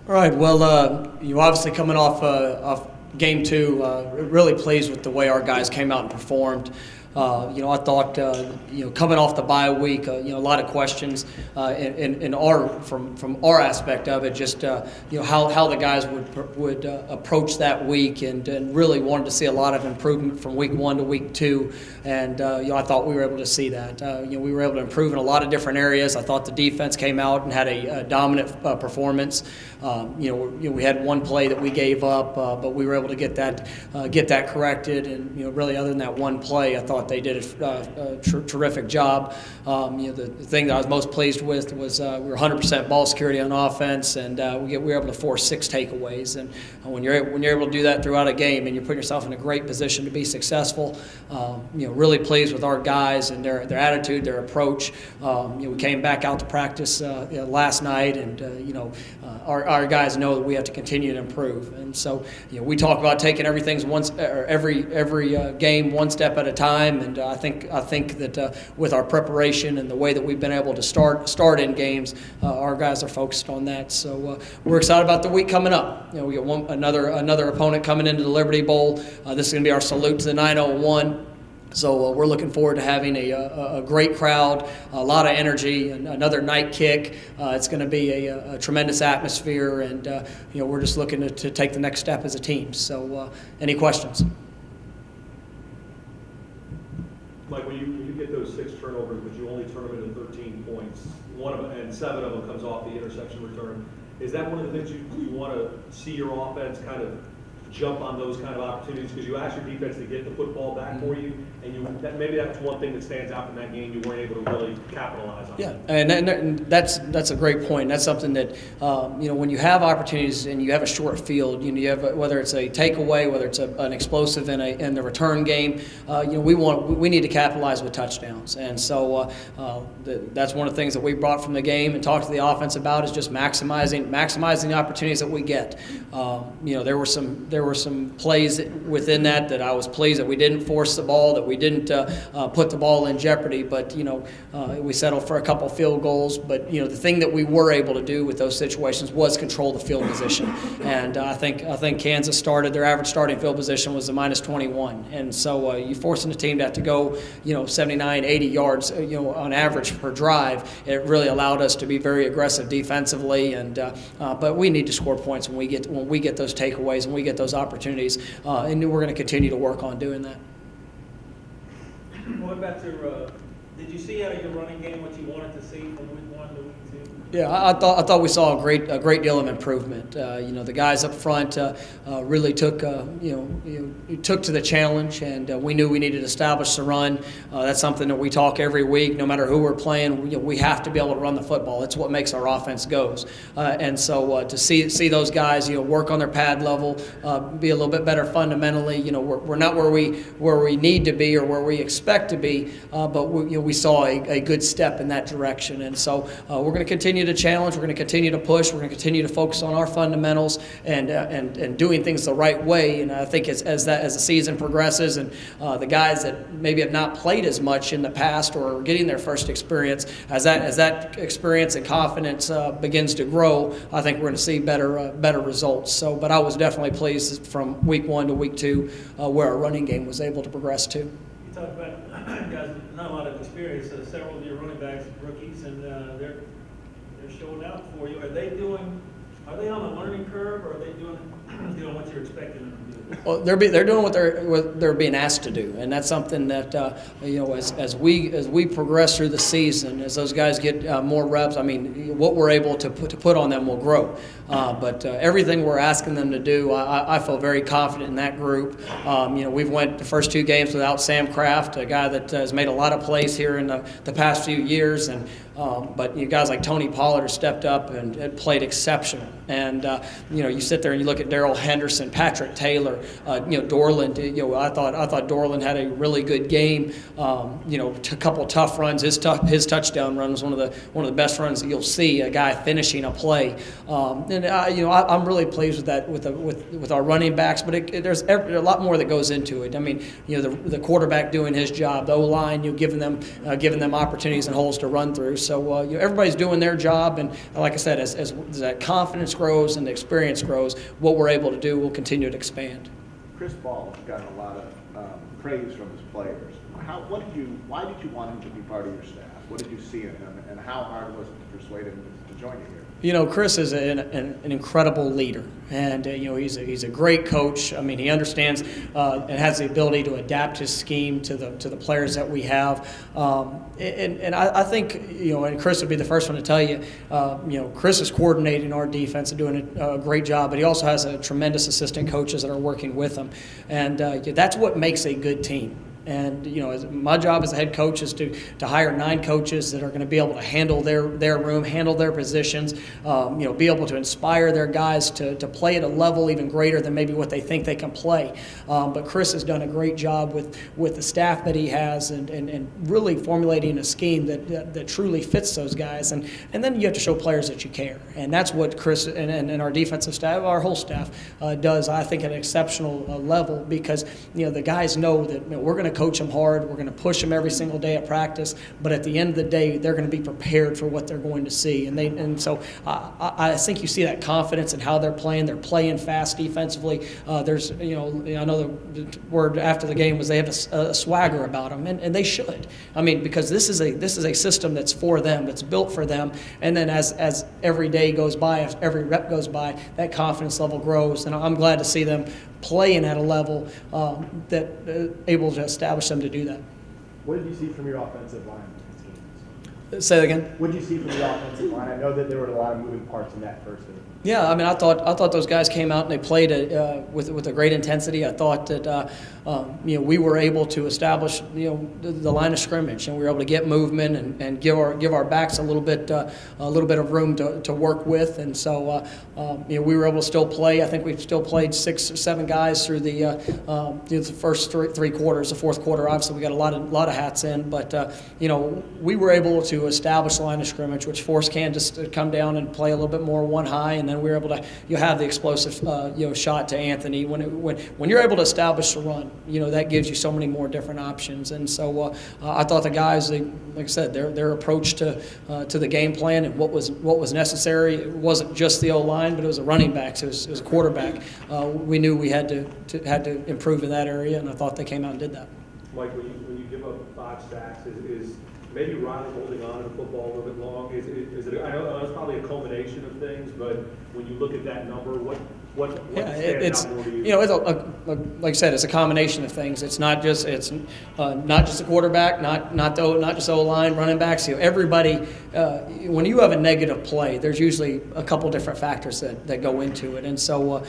All right. Well, you obviously coming off game two, really pleased with the way our guys came out and performed. I thought, coming off the bye week, a lot of questions in from our aspect of it, just how the guys would approach that week, and really wanted to see a lot of improvement from week one to week two, and I thought we were able to see that. We were able to improve in a lot of different areas. I thought the defense came out and had a dominant performance. We had one play that we gave up, but we were able to get that corrected, and really other than that one play, I thought they did a terrific job. The thing that I was most pleased with was we were 100% ball security on offense, and we were able to force 6 takeaways. And when you're able to do that throughout a game, and you're putting yourself in a great position to be successful, really pleased with our guys and their attitude, their approach. We came back out to practice last night, and our guys know that we have to continue to improve. And so we talk about taking every game one step at a time. And I think that with our preparation and the way that we've been able to start in games, our guys are focused on that. So we're excited about the week coming up. We got another opponent coming into the Liberty Bowl. This is going to be our salute to the 901. So we're looking forward to having a great crowd, a lot of energy, and another night kick. It's going to be a tremendous atmosphere, and we're just looking to take the next step as a team. So any questions? Mike, when you get those 6 turnovers, but you only turn them into 13 points, and 7 of them comes off the interception return, is that one of the things you want to see your offense kind of jump on those kind of opportunities, because you ask your defense to get the football back for you, and maybe that's one thing that stands out from that game you weren't able to really capitalize on. Yeah, and that's a great point. That's something that when you have opportunities and you have a short field, you have whether it's a takeaway, whether it's an explosive in the return game, we need to capitalize with touchdowns, and so that's one of the things that we brought from the game and talked to the offense about, is just maximizing the opportunities that we get. There were some plays within that I was pleased that we didn't force the ball, that we didn't put the ball in jeopardy, but we settled for a couple field goals. But the thing that we were able to do with those situations was control the field position, and I think Kansas their average starting field position was a -21, and so you forcing the team to have to go 79, 80 yards on average per drive. It really allowed us to be very aggressive defensively, and but we need to score points when we get those takeaways and we get those opportunities, and we're going to continue to work on doing that. What about did you see out of your running game what you wanted to see from week 1 to week 2? Yeah, I thought we saw a great deal of improvement. The guys up front really took to the challenge, and we knew we needed to establish the run. That's something that we talk every week. No matter who we're playing, we have to be able to run the football. It's what makes our offense goes. And so to see those guys work on their pad level, be a little bit better fundamentally. We're not where we need to be or where we expect to be, but we saw a good step in that direction. And so we're going to continue to challenge. We're going to continue to push. We're going to continue to focus on our fundamentals and doing things the right way. And I think as the season progresses, and the guys that maybe have not played as much in the past or are getting their first experience, as that experience and confidence begins to grow, I think we're going to see better results. So, but I was definitely pleased from week 1 to week 2 where our running game was able to progress to. You talk about guys with not a lot of experience. Several of your running backs, rookies, and they're showing out for you. Are they on a learning curve, or are they doing what you're expecting them to do? Well, they're doing what they're being asked to do, and that's something that as we progress through the season, as those guys get more reps, I mean, what we're able to put on them will grow. But everything we're asking them to do, I feel very confident in that group. We've went the first 2 games without Sam Kraft, a guy that has made a lot of plays here in the past few years, and but guys like Tony Pollard stepped up and played exceptional. And you sit there and you look at Darrell Henderson, Patrick Taylor, Dorland. I thought Dorland had a really good game. A couple tough runs. His touchdown run was one of the best runs that you'll see. A guy finishing a play, I'm really pleased with that with our running backs. But there's a lot more that goes into it. I mean, the quarterback doing his job, the O-line, giving them opportunities and holes to run through. So everybody's doing their job, and like I said, as that confidence grows and the experience grows, what we're able to do will continue to expand. Chris Ball has gotten a lot of praise from his players. Why did you want him to be part of your staff? What did you see in him, and how hard was it to persuade him to join you here? Chris is an incredible leader, and he's a great coach. I mean, he understands and has the ability to adapt his scheme to the players that we have. And I think and Chris would be the first one to tell you, Chris is coordinating our defense and doing a great job. But he also has a tremendous assistant coaches that are working with him, and that's what makes a good team. And my job as a head coach is to hire 9 coaches that are going to be able to handle their room, handle their positions, be able to inspire their guys to play at a level even greater than maybe what they think they can play. But Chris has done a great job with the staff that he has and really formulating a scheme that truly fits those guys. And then you have to show players that you care, and that's what Chris and our defensive staff, our whole staff, does. I think at an exceptional level, because the guys know that we're going to coach them hard. We're going to push them every single day at practice. But at the end of the day, they're going to be prepared for what they're going to see. And so I think you see that confidence in how they're playing. They're playing fast defensively. There's I know the word after the game was they have a swagger about them, and they should. I mean, because this is a system that's for them, that's built for them. And then as every day goes by, as every rep goes by, that confidence level grows. And I'm glad to see them playing at a level that able to establish them to do that. What did you see from your offensive line? Say that again. What did you see from the offensive line? I know that there were a lot of moving parts in that first inning. Yeah, I mean, I thought those guys came out and they played with a great intensity. I thought that we were able to establish the line of scrimmage, and we were able to get movement and give our backs a little bit of room to work with, and so we were able to still play. I think we've still played 6 or 7 guys through the first three quarters. The fourth quarter, obviously, we got a lot of hats in, but we were able to establish the line of scrimmage, which forced Kansas to come down and play a little bit more one high, and then we were able to have the explosive shot to Anthony. When you're able to establish the run, that gives you so many more different options. And so I thought the guys, like I said, their approach to the game plan and what was necessary, it wasn't just the O-line, but it was the running backs, it was a quarterback. We knew we had to improve in that area, and I thought they came out and did that. Mike, when you give up 5 sacks, is maybe Riley holding on to the football a little bit long? Is it? I know it's probably a culmination of things, but when you look at that number, what stands out more to you? It's like I said, it's a combination of things. It's not just the quarterback, not just O-line, running backs. Everybody. When you have a negative play, there's usually a couple different factors that go into it, and so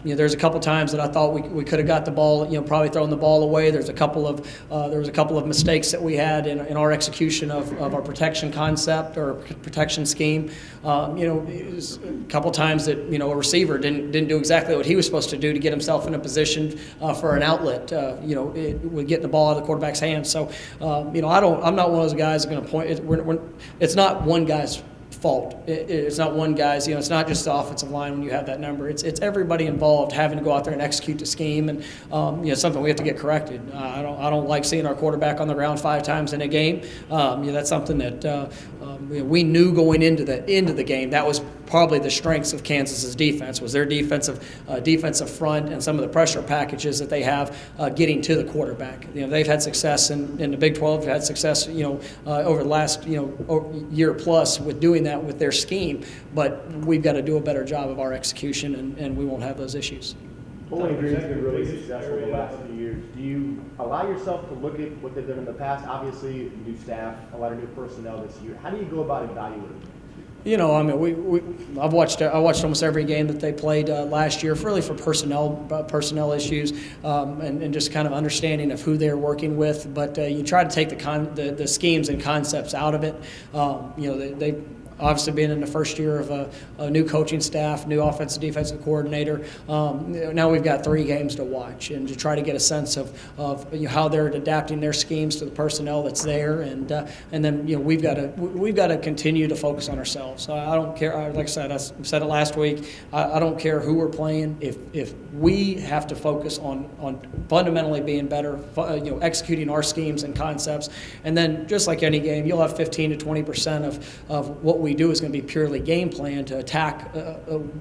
there's a couple times that I thought we could have got the ball, probably thrown the ball away. There was a couple of mistakes that we had in our execution of our protection concept or protection scheme. A couple times that a receiver didn't do exactly what he was supposed to do to get himself in a position for an outlet. With getting the ball out of the quarterback's hands. So I'm not one of those guys that are going to point. It's not one guy's fault. It's not one guy's. It's not just the offensive line when you have that number. It's everybody involved having to go out there and execute the scheme, and something we have to get corrected. I don't like seeing our quarterback on the ground 5 times in a game. That's something that we knew going into the game. That was probably the strengths of Kansas's defense, was their defensive front and some of the pressure packages that they have getting to the quarterback. They've had success in the Big 12. They've had success over the last year plus with doing that with their scheme. But we've got to do a better job of our execution, and we won't have those issues. Bowling Green's been really successful the last few years. Do you allow yourself to look at what they've done in the past? Obviously, new staff, a lot of new personnel this year. How do you go about evaluating? I watched almost every game that they played last year, really for personnel issues, and just kind of understanding of who they're working with. But you try to take the schemes and concepts out of it. obviously being in the first year of a new coaching staff, new offensive defensive coordinator, now we've got 3 games to watch and to try to get a sense of how they're adapting their schemes to the personnel that's there, and then we've got to continue to focus on ourselves. I don't care. Like I said it last week. I don't care who we're playing. If we have to focus on fundamentally being better, executing our schemes and concepts, and then just like any game, you'll have 15 to 20% of what we do is going to be purely game plan to attack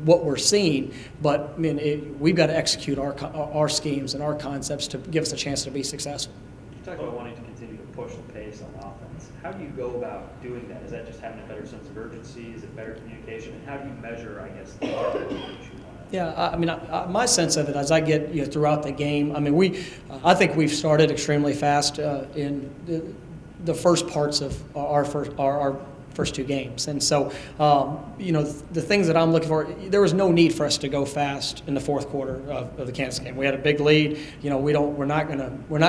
what we're seeing. But I mean, we've got to execute our schemes and our concepts to give us a chance to be successful. You talk about wanting to continue to push the pace on offense. How do you go about doing that? Is that just having a better sense of urgency? Is it better communication? And how do you measure, I guess, the effort that you want? Yeah, I mean, my sense of it as I get throughout the game, I mean, I think we've started extremely fast in the first parts of our first 2 games, and so the things that I'm looking for, there was no need for us to go fast in the fourth quarter of the Kansas game. We had a big lead. We're not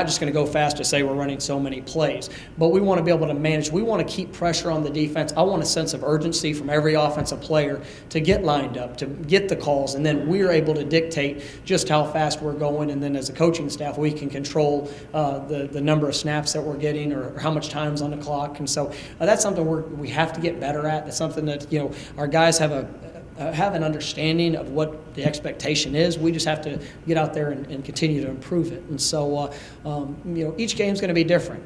just going to go fast to say we're running so many plays, but we want to be able to manage. We want to keep pressure on the defense. I want a sense of urgency from every offensive player to get lined up, to get the calls, and then we're able to dictate just how fast we're going. And then as a coaching staff, we can control the number of snaps that we're getting or how much time's on the clock. And so that's something we have to get better at. It's something that our guys have an understanding of what the expectation is. We just have to get out there and continue to improve it. And so each game's going to be different.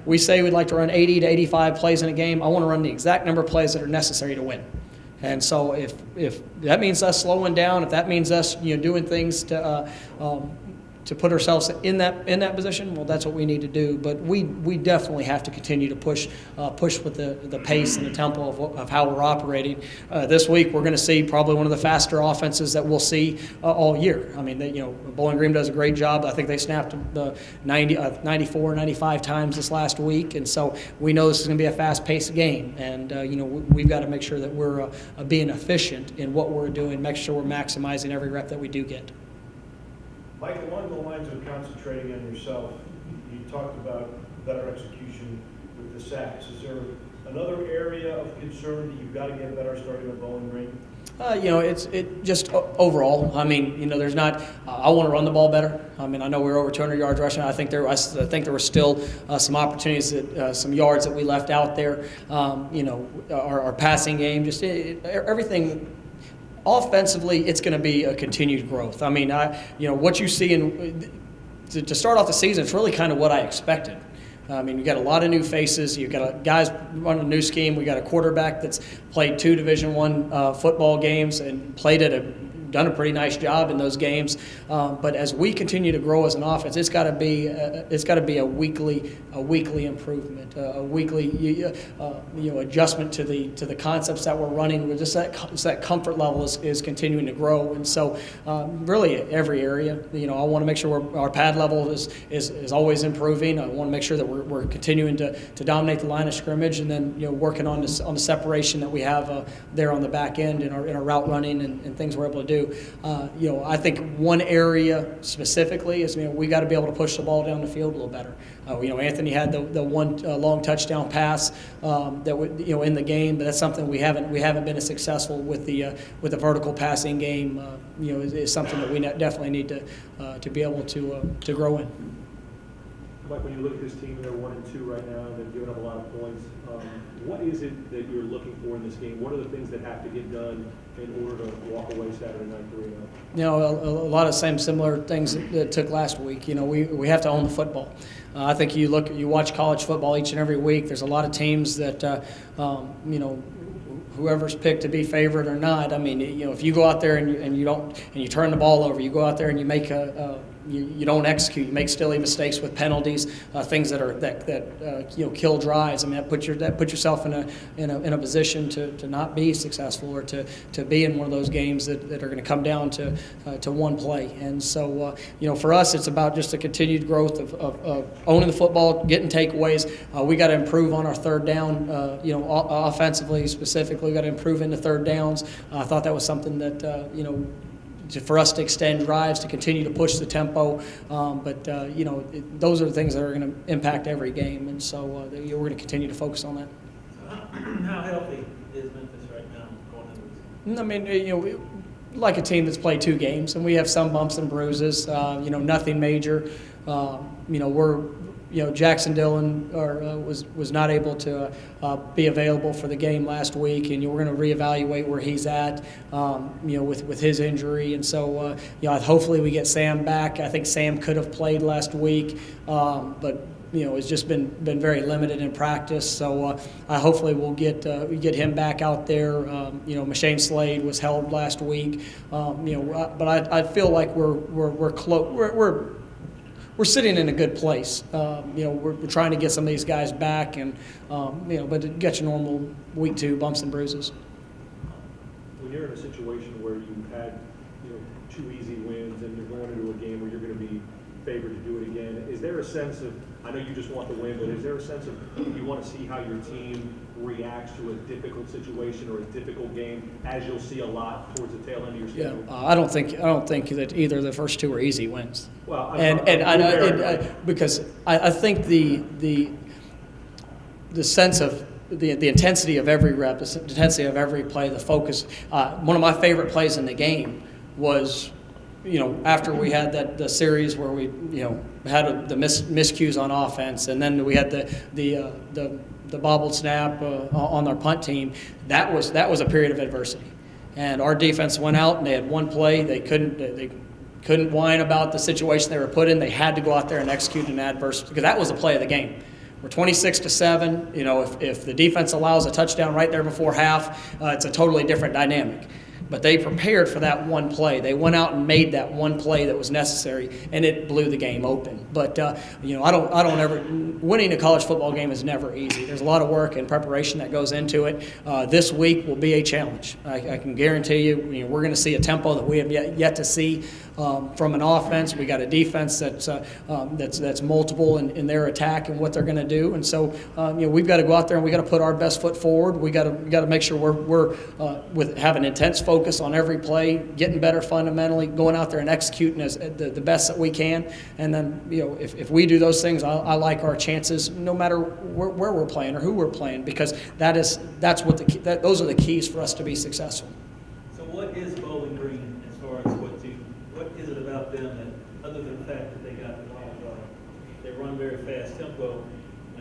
We say we'd like to run 80 to 85 plays in a game. I want to run the exact number of plays that are necessary to win. And so if that means us slowing down, if that means us doing things to put ourselves in that position, well, that's what we need to do. But we definitely have to continue to push with the pace and the tempo of how we're operating. This week, we're going to see probably one of the faster offenses that we'll see all year. I mean, Bowling Green does a great job. I think they snapped the 94, 95 times this last week, and so we know this is going to be a fast-paced game. And we've got to make sure that we're being efficient in what we're doing, make sure we're maximizing every rep that we do get. Mike, along the lines of concentrating on yourself, you talked about better execution with the sacks. Is there another area of concern that you've got to get better starting at Bowling Green? It's just overall. I mean, there's not. I want to run the ball better. I mean, I know we were over 200 yards rushing. I think there were still some opportunities some yards that we left out there. Our passing game, just everything. Offensively, it's going to be a continued growth. I mean, what you see to start off the season, it's really kind of what I expected. I mean, you got a lot of new faces. You've got guys running a new scheme. We got a quarterback that's played 2 Division I football games and done a pretty nice job in those games. But as we continue to grow as an offense, it's got to be a weekly improvement, a weekly adjustment to the concepts that we're running. We're just that comfort level is continuing to grow, and so really every area. I want to make sure our pad level is always improving. I want to make sure that we're continuing to dominate the line of scrimmage, and then working on the separation that we have there on the back end in our route running and things we're able to do. I think one area specifically is we got to be able to push the ball down the field a little better. Anthony had the one long touchdown pass that in the game, but that's something we haven't been as successful with the vertical passing game. Is something that we definitely need to be able to grow in. Mike, when you look at this team, they're 1-2 right now. They've given up a lot of points. What is it that you're looking for in this game? What are the things that have to get done in order to walk away Saturday night 3-0? A lot of similar things that took last week. We have to own the football. I think you watch college football each and every week. There's a lot of teams that whoever's picked to be favorite or not. I mean, if you go out there and you turn the ball over, you go out there and you make you don't execute. You make silly mistakes with penalties, things that kill drives. I mean, that puts yourself in a position to not be successful or to be in one of those games that are going to come down to one play. And so for us, it's about just a continued growth of owning the football, getting takeaways. We got to improve on our third down. Offensively specifically, we got to improve into third downs. I thought that was something that for us to extend drives, to continue to push the tempo. But those are the things that are going to impact every game. And so we're going to continue to focus on that. How how healthy is Memphis right now going into this? I mean, like a team that's played 2 games, and we have some bumps and bruises. Nothing major. Jackson Dillon was not able to be available for the game last week, and we're going to reevaluate where he's at, with his injury. And so, hopefully we get Sam back. I think Sam could have played last week, but it's just been very limited in practice. So hopefully we'll get him back out there. Mashane Slade was held last week. But I feel like we're close. We're sitting in a good place. We're trying to get some of these guys back, and but it gets your normal week 2 bumps and bruises. When you're in a situation where you've had 2 easy wins and you're going into a game where you're going to be favored to do it again, is there a sense of, I know you just want the win, but is there a sense of you want to see how your team reacts to a difficult situation or a difficult game, as you'll see a lot towards the tail end of your schedule? I don't think that either of the first 2 are easy wins. Well, Because I think the sense of the intensity of every rep, the intensity of every play, the focus. One of my favorite plays in the game was, after we had the series where we had the miscues on offense, and then we had the bobbled snap on our punt team. That was a period of adversity, and our defense went out and they had one play. They couldn't whine about the situation they were put in. They had to go out there and execute an adverse, because that was the play of the game. We're 26-7. If the defense allows a touchdown right there before half, it's a totally different dynamic. But they prepared for that one play. They went out and made that one play that was necessary, and it blew the game open. But winning a college football game is never easy. There's a lot of work and preparation that goes into it. This week will be a challenge. I can guarantee you, we're going to see a tempo that we have yet to see from an offense. We got a defense that's multiple in their attack and what they're going to do. And so we've got to go out there and we got to put our best foot forward. We got to make sure we're have an intense focus on every play, getting better fundamentally, going out there and executing as the best that we can. And then if we do those things, I like our chances no matter where we're playing or who we're playing, because those are the keys for us to be successful. So what is Bowling Green as far as what is it about them that, other than the fact that they got they run very fast tempo,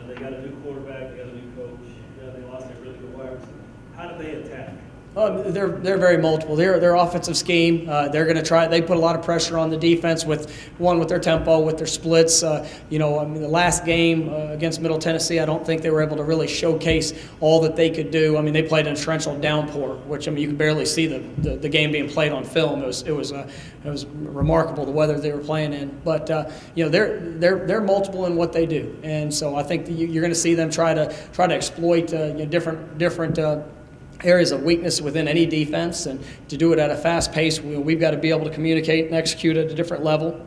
they got a new quarterback, they got a new coach, they lost their really good wide receiver. How do they attack? They're very multiple. Their offensive scheme. They're going to try. They put a lot of pressure on the defense with their tempo, with their splits. The last game against Middle Tennessee, I don't think they were able to really showcase all that they could do. They played in a torrential downpour, which you could barely see the game being played on film. It was remarkable the weather they were playing in. But they're multiple in what they do, and so I think you're going to see them try to exploit different areas of weakness within any defense, and to do it at a fast pace, we've got to be able to communicate and execute at a different level.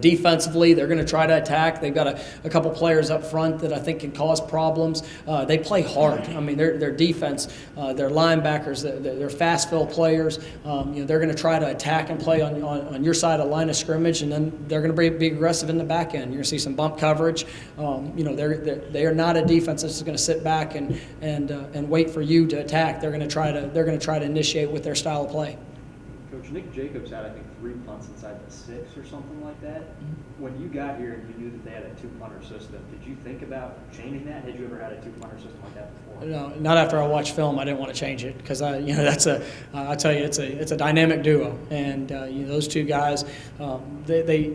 Defensively, they're going to try to attack. They've got a couple players up front that I think can cause problems. They play hard. Their defense, their linebackers, they're fast-fill players. They're going to try to attack and play on your side of the line of scrimmage, and then they're going to be aggressive in the back end. You're going to see some bump coverage. They are not a defense that's going to sit back and wait for you to attack. They're going to try to initiate with their style of play. Coach, Nick Jacobs had, I think, 3 punts inside the 6 or something like that. When you got here and you knew that they had a 2-punter system, did you think about changing that? Had you ever had a 2-punter system like that before? No, not after I watched film. I didn't want to change it, because I tell you, it's a dynamic duo, and those two guys. We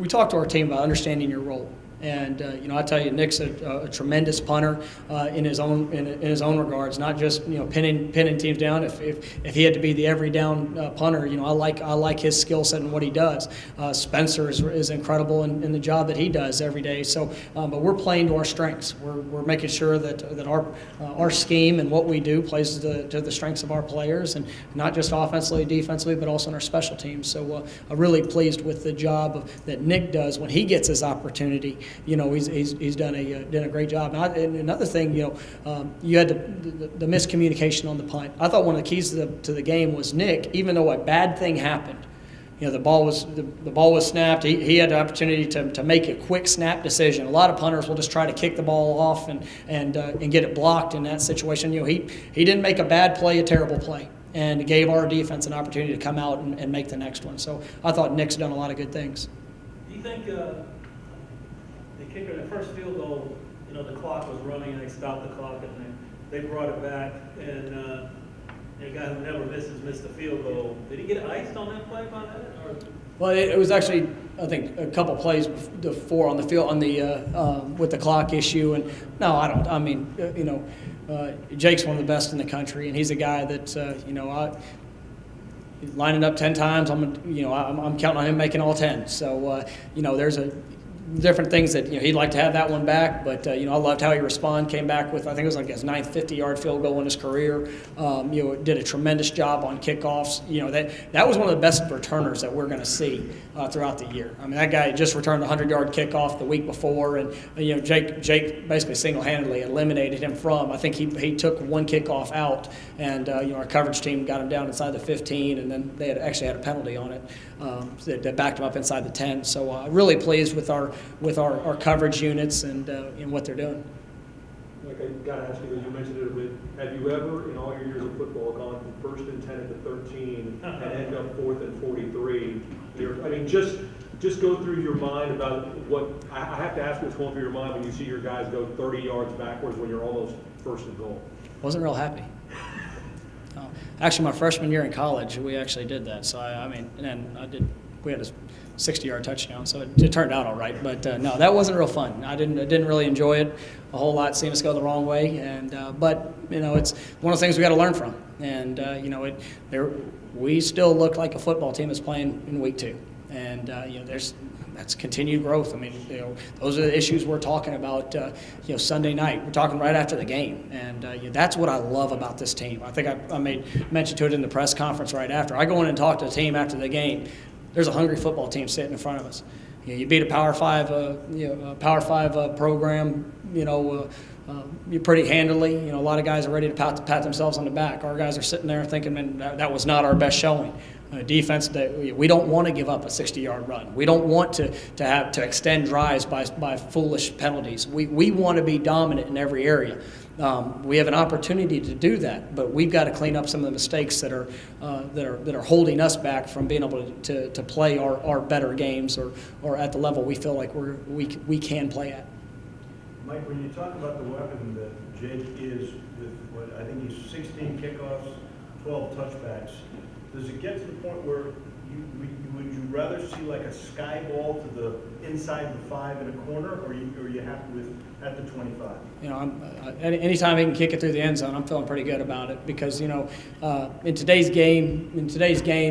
talked to our team about understanding your role. And I tell you, Nick's a tremendous punter in his own regards. Not just pinning teams down. If he had to be the every down punter, I like his skill set and what he does. Spencer is incredible in the job that he does every day. So, but we're playing to our strengths. We're making sure that our scheme and what we do plays to the strengths of our players, and not just offensively, defensively, but also in our special teams. So I'm really pleased with the job that Nick does when he gets his opportunity. He's done a great job. And another thing, you had the miscommunication on the punt. I thought one of the keys to the game was Nick, even though a bad thing happened, You know, the ball was snapped. He had the opportunity to make a quick snap decision. A lot of punters will just try to kick the ball off and get it blocked in that situation. You know, he didn't make a bad play, a terrible play, and gave our defense an opportunity to come out and make the next one. So I thought Nick's done a lot of good things. Do you think the kicker, the first field goal, you know, the clock was running and they stopped the clock and they brought it back, and the guy who never missed the field goal, did he get iced on that play by that? Or? Well, it was actually, I think, a couple plays before on the field with the clock issue. And no, I don't. I mean, you know, Jake's one of the best in the country, and he's a guy that you know, lining up 10 times, I'm counting on him making all 10. So you know, there's different things that, you know, he'd like to have that one back, but you know, I loved how he responded. Came back with, I think it was like his 9th 50-yard field goal in his career. You know, did a tremendous job on kickoffs. You know, that was one of the best returners that we're going to see throughout the year. I mean, that guy just returned a 100-yard kickoff the week before, and you know, Jake basically single-handedly eliminated him from. I think he took one kickoff out, and you know, our coverage team got him down inside the 15, and then they actually had a penalty on it that backed him up inside the 10. So really pleased with our coverage units and what they're doing. Like, I got to ask you, because you mentioned it a bit, have you ever, in all your years of football, gone from 1st and 10 to 13 and end up 4th and 43? I mean, just go through your mind about what, I have to ask what's going through your mind when you see your guys go 30 yards backwards when you're almost first and goal. Wasn't real happy. No. Actually, my freshman year in college, we actually did that. So we had a 60-yard touchdown, so it turned out all right. But no, that wasn't real fun. I didn't really enjoy it a whole lot, seeing us go the wrong way. And but you know, it's one of the things we got to learn from. And you know, we still look like a football team that's playing in week 2. And you know, that's continued growth. I mean, you know, those are the issues we're talking about. You know, Sunday night, we're talking right after the game, and you know, that's what I love about this team. I think I made mention to it in the press conference right after. I go in and talk to the team after the game. There's a hungry football team sitting in front of us. You know, you beat a Power 5 program. You know, you pretty handily. You know, a lot of guys are ready to pat themselves on the back. Our guys are sitting there thinking, man, that was not our best showing. Defense, that we don't want to give up a 60-yard run. We don't want to extend drives by foolish penalties. We want to be dominant in every area. We have an opportunity to do that, but we've got to clean up some of the mistakes that are holding us back from being able to play our better games or at the level we feel like we can play at. Mike, when you talk about the weapon that Jake is with, what I think he's 16 kickoffs, 12 touchbacks, does it get to the point where would you rather see like a sky ball to the inside the 5 in a corner, or you happy with at the 25? You know, anytime he can kick it through the end zone, I'm feeling pretty good about it, because you know, in today's game,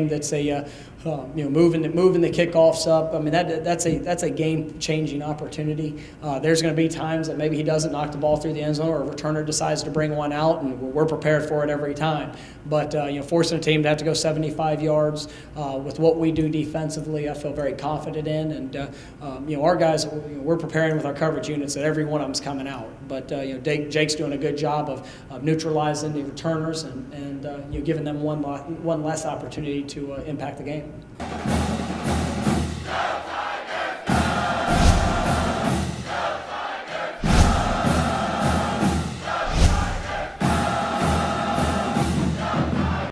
that's a you know, moving the kickoffs up. I mean, that's a game-changing opportunity. There's going to be times that maybe he doesn't knock the ball through the end zone, or a returner decides to bring one out, and we're prepared for it every time. But you know, forcing a team to have to go 75 yards with what we do defensively, I feel very confident in. And you know, our guys, we're preparing with our coverage units that every one of them's coming out. But you know, Jake's doing a good job of neutralizing the returners and you know, giving them one less opportunity to impact the game.